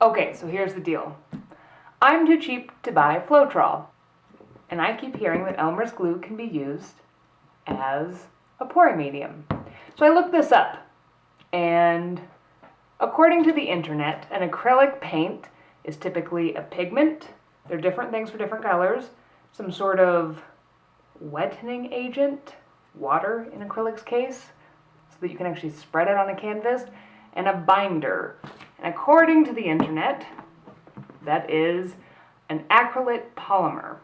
Okay, so here's the deal. I'm too cheap to buy floetrol, and I keep hearing that Elmer's glue can be used as a pouring medium. So I looked this up, and according to the internet, an acrylic paint is typically a pigment. They're different things for different colors. Some sort of wetting agent, water in acrylic's case, so that you can actually spread it on a canvas, and a binder. And according to the internet, that is an acrylate polymer.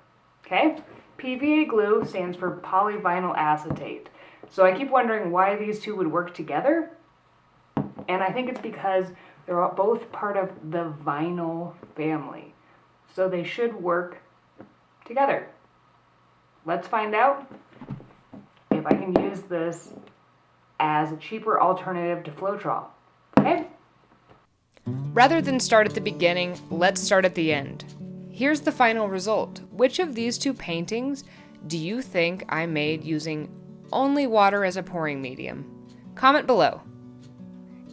Okay? PVA glue stands for polyvinyl acetate. So I keep wondering why these two would work together. And I think it's because they're both part of the vinyl family. So they should work together. Let's find out if I can use this as a cheaper alternative to floetrol. Okay? Rather than start at the beginning, let's start at the end. Here's the final result. Which of these two paintings do you think I made using only water as a pouring medium? Comment below.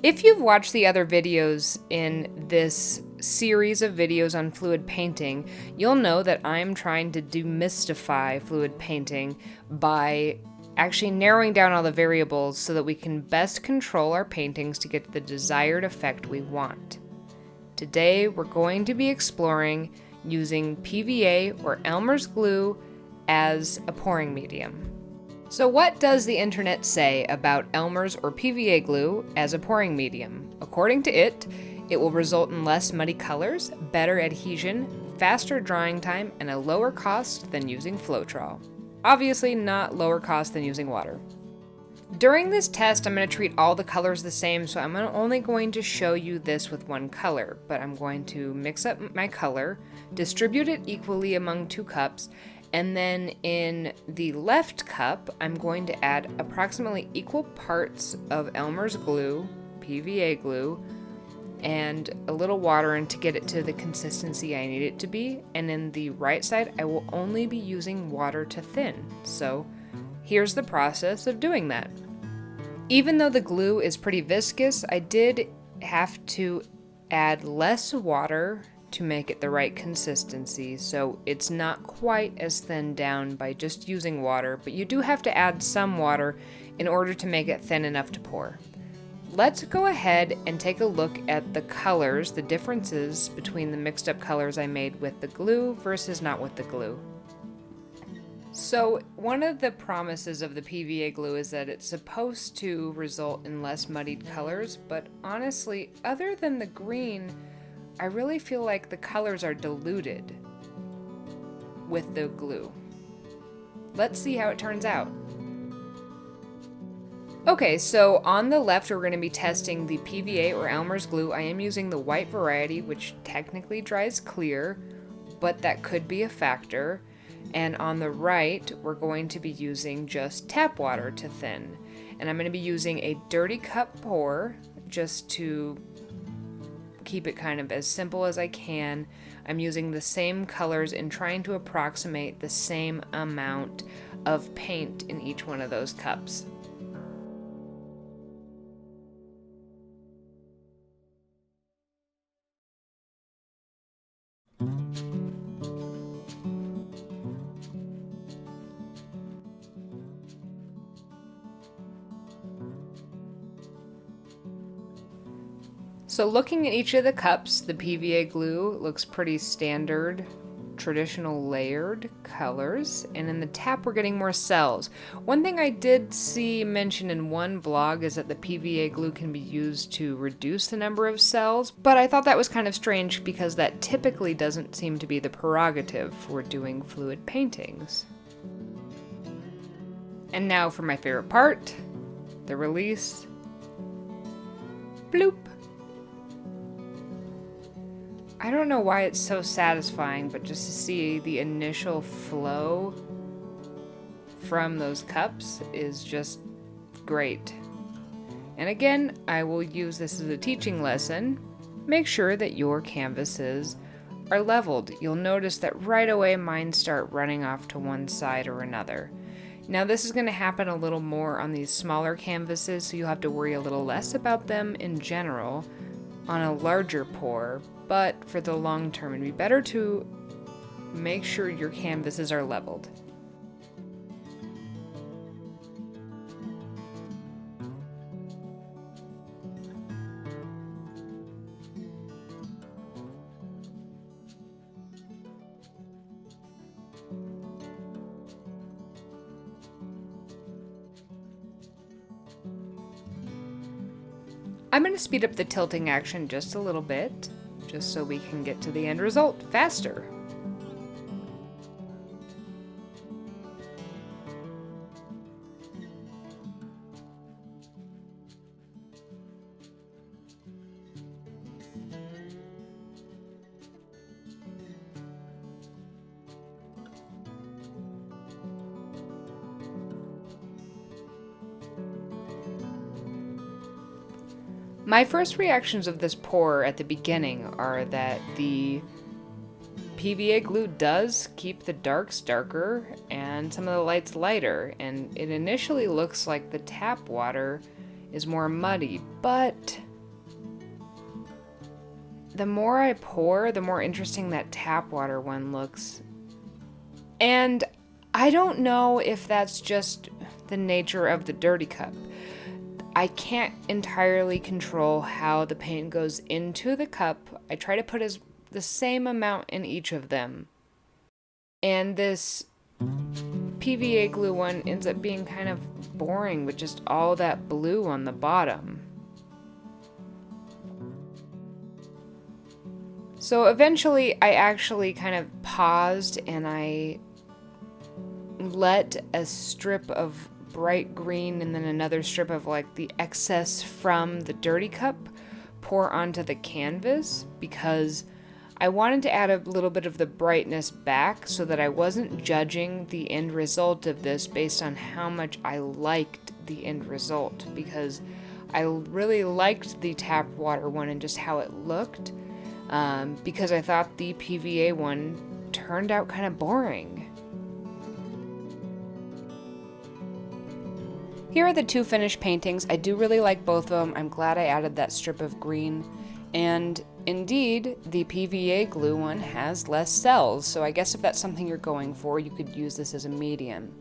If you've watched the other videos in this series of videos on fluid painting, you'll know that I'm trying to demystify fluid painting by actually narrowing down all the variables so that we can best control our paintings to get the desired effect we want. Today, we're going to be exploring using PVA or Elmer's glue as a pouring medium. So what does the internet say about Elmer's or PVA glue as a pouring medium? According to it, it will result in less muddy colors, better adhesion, faster drying time, and a lower cost than using floetrol. Obviously not lower cost than using water. During this test, I'm going to treat all the colors the same, so I'm only going to show you this with one color, but I'm going to mix up my color, distribute it equally among 2 cups, and then in the left cup, I'm going to add approximately equal parts of Elmer's glue, PVA glue, and a little water in to get it to the consistency I need it to be. And in the right side, I will only be using water to thin. So here's the process of doing that. Even though the glue is pretty viscous, I did have to add less water to make it the right consistency, so it's not quite as thinned down by just using water, but you do have to add some water in order to make it thin enough to pour. Let's go ahead and take a look at the colors, the differences between the mixed up colors I made with the glue versus not with the glue. So one of the promises of the PVA glue is that it's supposed to result in less muddied colors, but honestly, other than the green, I really feel like the colors are diluted with the glue. Let's see how it turns out. Okay, so on the left we're going to be testing the PVA or Elmer's glue. I am using the white variety, which technically dries clear, but that could be a factor. And on the right, we're going to be using just tap water to thin. And I'm going to be using a dirty cup pour just to keep it kind of as simple as I can. I'm using the same colors and trying to approximate the same amount of paint in each one of those cups. So looking at each of the cups, the PVA glue looks pretty standard, traditional layered colors, and in the tap we're getting more cells. One thing I did see mentioned in one vlog is that the PVA glue can be used to reduce the number of cells, but I thought that was kind of strange because that typically doesn't seem to be the prerogative for doing fluid paintings. And now for my favorite part, the release. Bloop. I don't know why it's so satisfying, but just to see the initial flow from those cups is just great. And again, I will use this as a teaching lesson. Make sure that your canvases are leveled. You'll notice that right away mine start running off to one side or another. Now this is going to happen a little more on these smaller canvases, so you'll have to worry a little less about them in general on a larger pour, but for the long term it'd be better to make sure your canvases are leveled. I'm going to speed up the tilting action just a little bit, just so we can get to the end result faster. My first reactions of this pour at the beginning are that the PVA glue does keep the darks darker and some of the lights lighter, and it initially looks like the tap water is more muddy, but the more I pour, the more interesting that tap water one looks. And I don't know if that's just the nature of the dirty cup. I can't entirely control how the paint goes into the cup. I try to put the same amount in each of them. And this PVA glue one ends up being kind of boring with just all that blue on the bottom. So eventually I actually kind of paused and I let a strip of bright green and then another strip of like the excess from the dirty cup pour onto the canvas, because I wanted to add a little bit of the brightness back so that I wasn't judging the end result of this based on how much I liked the end result, because I really liked the tap water one and just how it looked, because I thought the PVA one turned out kind of boring. Here are the two finished paintings. I do really like both of them. I'm glad I added that strip of green. And indeed, the PVA glue one has less cells, so I guess if that's something you're going for, you could use this as a medium.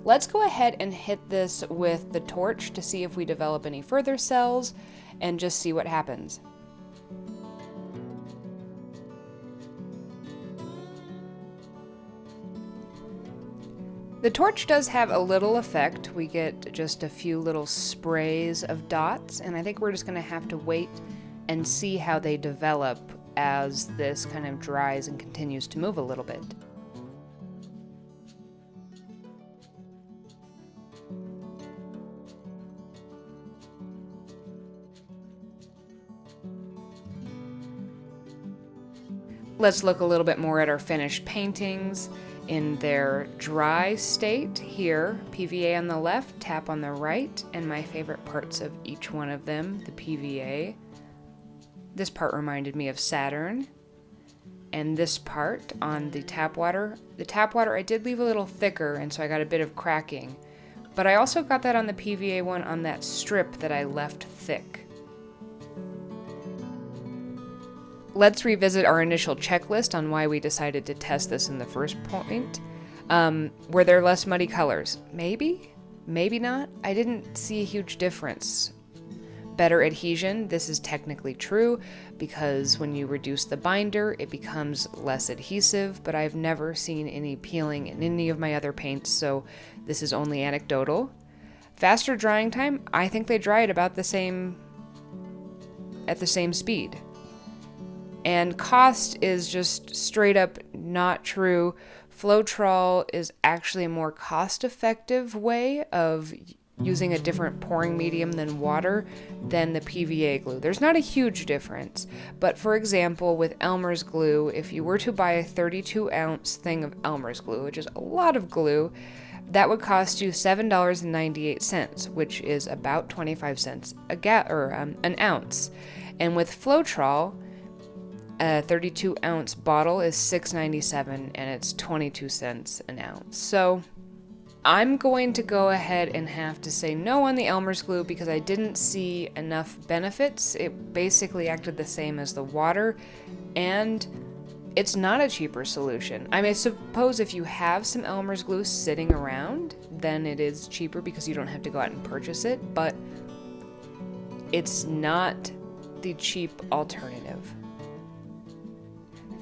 Let's go ahead and hit this with the torch to see if we develop any further cells and just see what happens. The torch does have a little effect. We get just a few little sprays of dots, and I think we're just going to have to wait and see how they develop as this kind of dries and continues to move a little bit. Let's look a little bit more at our finished paintings. In their dry state here, PVA on the left, tap on the right, and my favorite parts of each one of them, the PVA. This part reminded me of Saturn. And this part on the tap water I did leave a little thicker, and so I got a bit of cracking. But I also got that on the PVA one on that strip that I left thick. Let's revisit our initial checklist on why we decided to test this in the first point. Were there less muddy colors? Maybe, maybe not. I didn't see a huge difference. Better adhesion, this is technically true because when you reduce the binder, it becomes less adhesive, but I've never seen any peeling in any of my other paints, so this is only anecdotal. Faster drying time, I think they dry at about the same speed. And cost is just straight up not true. Floetrol is actually a more cost-effective way of using a different pouring medium than water than the PVA glue. There's not a huge difference, but for example, with Elmer's glue, if you were to buy a 32-ounce thing of Elmer's glue, which is a lot of glue, that would cost you $7.98, which is about 25 cents an ounce. And with floetrol, a 32-ounce bottle is $6.97, and it's 22 cents an ounce. So I'm going to go ahead and have to say no on the Elmer's glue because I didn't see enough benefits. It basically acted the same as the water, and it's not a cheaper solution. I mean, I suppose if you have some Elmer's glue sitting around, then it is cheaper because you don't have to go out and purchase it, but it's not the cheap alternative.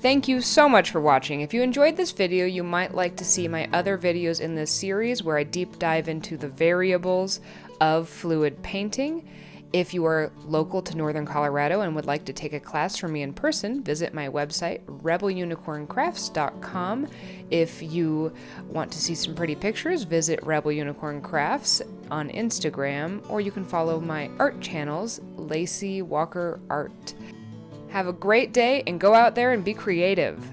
Thank you so much for watching. If you enjoyed this video, you might like to see my other videos in this series where I deep dive into the variables of fluid painting. If you are local to Northern Colorado and would like to take a class from me in person, visit my website, rebelunicorncrafts.com. If you want to see some pretty pictures, visit Rebel Unicorn Crafts on Instagram, or you can follow my art channels, Lacey Walker Art. Have a great day and go out there and be creative.